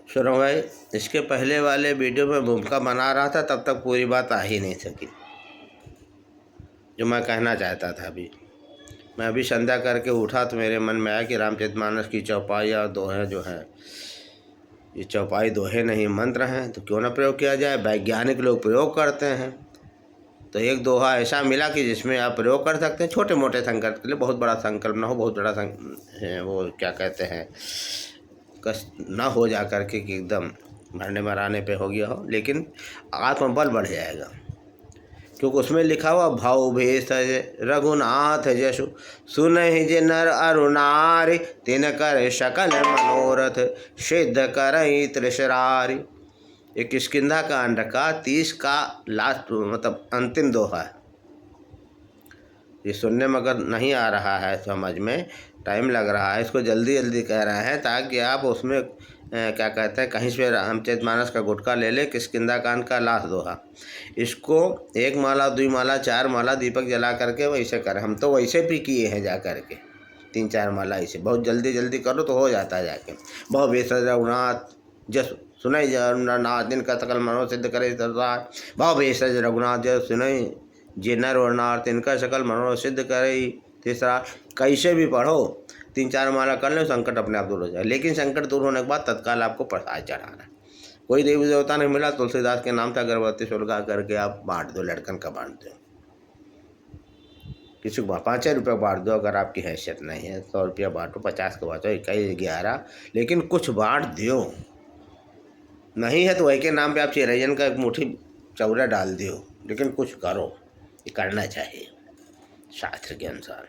सुनो भाई, इसके पहले वाले वीडियो में भूमिका बना रहा था, तब तक पूरी बात आ ही नहीं सकी जो मैं कहना चाहता था। मैं अभी संध्या करके उठा तो मेरे मन में आया कि रामचरितमानस की चौपाई और दोहे जो हैं, ये चौपाई दोहे नहीं मंत्र हैं, तो क्यों ना प्रयोग किया जाए। वैज्ञानिक लोग प्रयोग करते हैं, तो एक दोहा ऐसा मिला कि जिसमें आप प्रयोग कर सकते हैं छोटे मोटे संकल्प के लिए। बहुत बड़ा संकल्प ना हो, बहुत बड़ा वो क्या कहते हैं, कष्ट ना हो जा करके कि एकदम मरने मराने पे हो गया हो, लेकिन आत्मबल बढ़ जाएगा। क्योंकि उसमें लिखा हुआ भाव भेष रघुनाथ जसु सुनहि जे नर अरु नारी तिन कर सकल मनोरथ सिद्ध करहि त्रिशरारी। ये किष्किंधा कांड का 30 का लास्ट मतलब अंतिम दोहा है। ये सुनने में अगर नहीं आ रहा है, समझ में टाइम लग रहा है, इसको जल्दी जल्दी कह रहे हैं ताकि आप उसमें क्या कहते हैं, कहीं से रामचरितमानस का गुटका ले ले। किष्किंधा कांड का लास्ट दोहा, इसको 1 माला 2 माला 4 माला दीपक जला करके वैसे करें। हम तो वैसे भी किए हैं जा करके 3-4 माला ऐसे। बहुत जल्दी जल्दी करो तो हो जाता है जाके। बहुत बेसर रघुनाथ जस सुनई रघुनाथ दिन का सकल मनो सिद्ध करे सरदार। भाव बेसर रघुनाथ जस सुनई जे नर और नार तिनका सकल मनो सिद्ध करे तीसरा। कैसे भी पढ़ो, 3-4 माला कर लो, संकट अपने आप दूर हो जाए। लेकिन संकट दूर होने के बाद तत्काल आपको प्रसाद चढ़ाना है। कोई देवी देवता नहीं मिला, तुलसीदास के नाम से अगरबत्ती सुलगा करके आप बांट दो, लड़कन का बांट दो। किसी को 5 रुपये बांट दो, अगर आपकी हैसियत नहीं है 100 रुपया बांटो, 50 का बांटो, 21 11, लेकिन कुछ बांट दो। नहीं है तो वही के नाम पे आप चिरैयन का एक मुट्ठी चौरा डाल दो, लेकिन कुछ करो। ये करना चाहिए शास्त्र के अनुसार।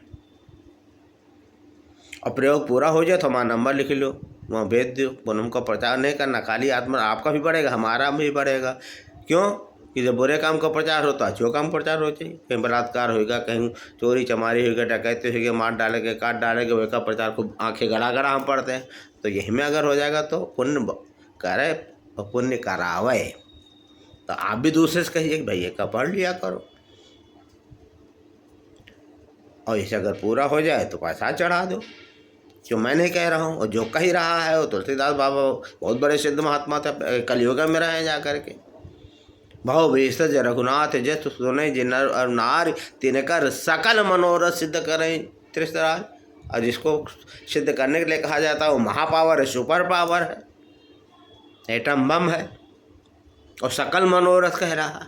और प्रयोग पूरा हो जाए तो हमारा नंबर लिख लो, वहाँ भेज दो। पूनम का प्रचार नहीं करना, खाली आत्मा आपका भी बढ़ेगा, हमारा भी बढ़ेगा। क्यों कि जब बुरे काम का प्रचार होता है, अच्छे काम का प्रचार हो चाहिए। कहीं बलात्कार होगा, कहीं चोरी चमारी होगा, डकैती होगी, मार डालेंगे, काट डालेंगे, वही का प्रचार खूब आंखें गड़ा गड़ा हम पढ़ते हैं। तो यही में अगर हो जाएगा तो पुण्य करे और पुण्य करावे। तो आप भी दूसरे से कहिए कि भैया का पढ़ लिया करो, और इसे अगर पूरा हो जाए तो पैसा चढ़ा दो। जो मैं नहीं कह रहा हूँ, और जो कह रहा है वो तुलसीदास बाबा बहुत बड़े सिद्ध महात्मा थे, कलयुग में रहे जा करके। भाव भेषज रघुनाथ जस सुने जिन और नार तिनकर सकल मनोरथ सिद्ध करें त्रिशरार। और जिसको सिद्ध करने के लिए कहा जाता है वो महापावर है, सुपर पावर है, एटम बम है, और सकल मनोरथ कह रहा है।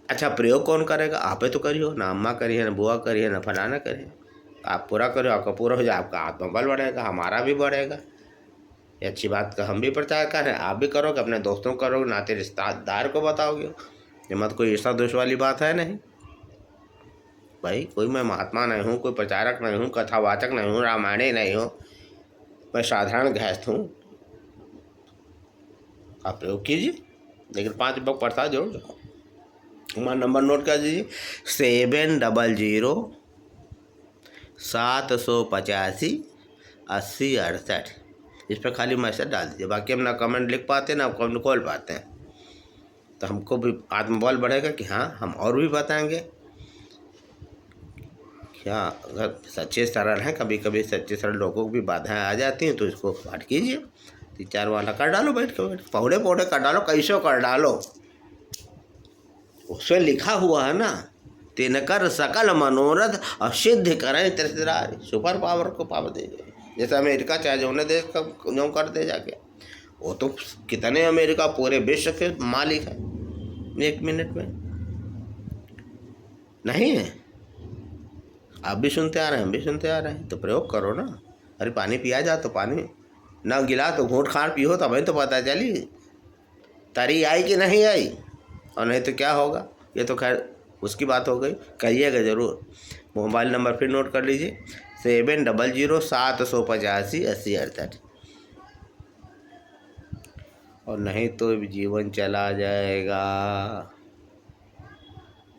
अच्छा, प्रयोग कौन करेगा? आप ही तो करियो ना, अम्मा करिए ना, बुआ करिए ना, फलाना करिए। आप पूरा करो, आपका पूरा हो जाए, आपका आत्मबल बढ़ेगा, हमारा भी बढ़ेगा। ये अच्छी बात का हम भी प्रचार करें, आप भी करोगे, अपने दोस्तों को करोगे, नाते रिश्तेदार को बताओगे। ये मत कोई ऐसा दोष वाली बात है नहीं भाई। कोई मैं महात्मा नहीं हूँ, कोई प्रचारक नहीं हूँ, कथावाचक नहीं हूँ, रामायणी नहीं हूँ, मैं साधारण गृहस्थ हूँ। आप प्रयोग कीजिए, लेकिन 5 रुपये प्रसाद जरूर दो। हमारा नंबर नोट कर दीजिए 700 785 80 68। इस पर खाली मैसेज डाल दीजिए। बाकी हम ना कमेंट लिख पाते हैं ना कमेंट खोल पाते हैं, तो हमको भी आत्मबल बढ़ेगा कि हाँ हम और भी बताएंगे। क्या अगर सच्चे सरल हैं, कभी कभी सच्चे सरल लोगों को भी बाधाएं आ जाती हैं, तो इसको पाठ कीजिए। 3-4 वाला कर डालो, बैठ के पौड़े पौड़े कर डालो, कैसे कर डालो। उसमें लिखा हुआ है ना, तिनकर सकल मनोरथ और सिद्ध करें त्रिशरार। सुपर पावर को पावर दे, जैसे अमेरिका चाहे जो देश का जो कर दे जाके। वो तो कितने अमेरिका पूरे विश्व के मालिक है 1 मिनट में। नहीं है? आप भी सुनते आ रहे हैं, हम भी सुनते आ रहे हैं, तो प्रयोग करो ना। अरे पानी पिया जा तो पानी ना गिला तो घूंट खाड़ पियो, तब तो पता चली तरी आई कि नहीं आई, और नहीं तो क्या होगा। ये तो खैर उसकी बात हो गई। कहिएगा ज़रूर। मोबाइल नंबर फिर नोट कर लीजिए 700 785 80 68। और नहीं तो जीवन चला जाएगा।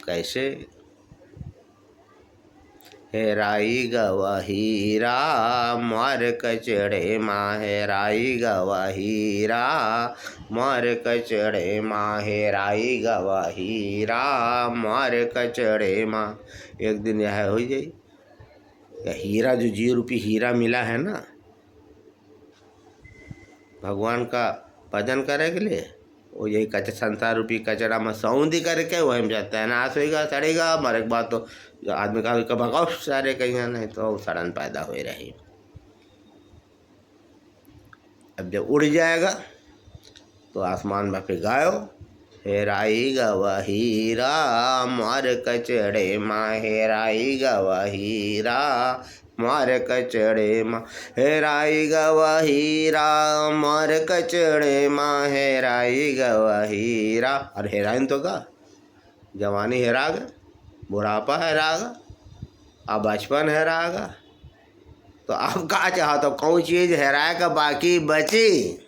कैसे? हेराई गवाहीरा मार कचड़े माँ, हेराई गवाहीरा मार कचड़े माँ, हेराई गवाहीरा मार कचड़े माँ। एक दिन यह हो जाई, हीरा जो 0 रुपये हीरा मिला है ना, भगवान का भजन करे के लिए वो यही संसार रूपी कचरा में सौंधी करके वही में जाता है, नाश होगा सड़ेगा, मरे के बाद तो आदमी का भगाओ सारे कहीं, नहीं तो सड़न पैदा हो रही। अब जब उड़ जाएगा तो आसमान में फिर गायो, हेराई गवा हीरा मार कचड़े माँ, हेराई गवा हीरा मार कचड़े माँ, हेराई गवा हीरा मार कचड़े माँ, हेराई गवा हीरा। और हेराइन तो का जवानी हेरा गया, बुढ़ापा हेरागा, अब बचपन हेरागा, तो अब का चाहते हो कौन चीज़ हेराए का बाकी बची।